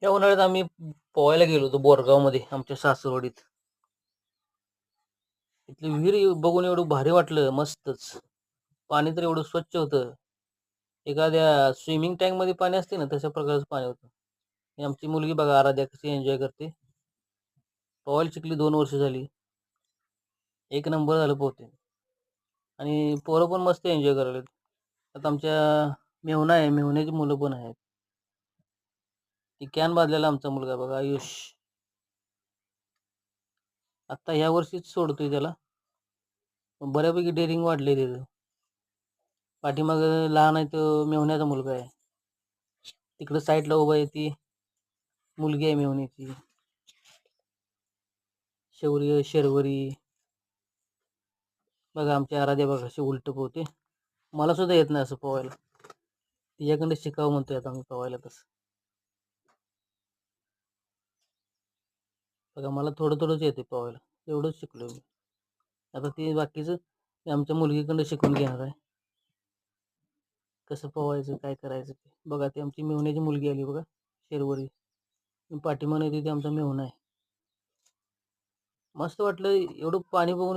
या उन्हाळ्यात आम्ही पोहायला गेलो होतो बोरगावमध्ये आमच्या सासरवाडीत. तिथली विहीर बघून एवढं भारी वाटलं, मस्तच. पाणी तर एवढं स्वच्छ होतं. एखाद्या स्विमिंग टँकमध्ये पाणी असते ना, तशा प्रकारचं पाणी होतं. आणि आमची मुलगी बघा आराध्या कशी एन्जॉय करते. पोहायला शिकली 2 वर्ष झाली. एक नंबर झालं पोहते. आणि पोरं पण मस्त एन्जॉय करायलेत. आता आमच्या मेहुणा आहे, मेहुण्याची मुलं पण आहेत. ती कॅन बांधलेला आमचा मुलगा आहे बघा आयुष. आता ह्या वर्षीच सोडतोय त्याला. पण बऱ्यापैकी डेअरिंग वाढली त्याचं. पाठीमागं लहान आहे तो मेहुण्याचा मुलगा आहे. तिकडं साईडला उभा आहे ती मुलगी आहे मेहुण्याची. शौर्य, शर्वरी. बघा आमची आराध्या बघा कशी उलटं पोहते. मला सुद्धा येत नाही असं पोहायला. तिच्याकडनं शिकावं म्हणतोय आता मी पोहायला तसं. बघा मला थोडं थोडंच येते पोहायला. एवढंच शिकलोय मी. आता ते बाकीचं ते आमच्या मुलगीकडनं शिकून घेणार आहे. कसं पोहायचं, काय करायचं ते. बघा ती आमची मेहुण्याची मुलगी आली बघा, शर्वरी. पाठीमागनं येते ती आमचा मेहुणा आहे. मस्त वाटलं एवढं पाणी बघून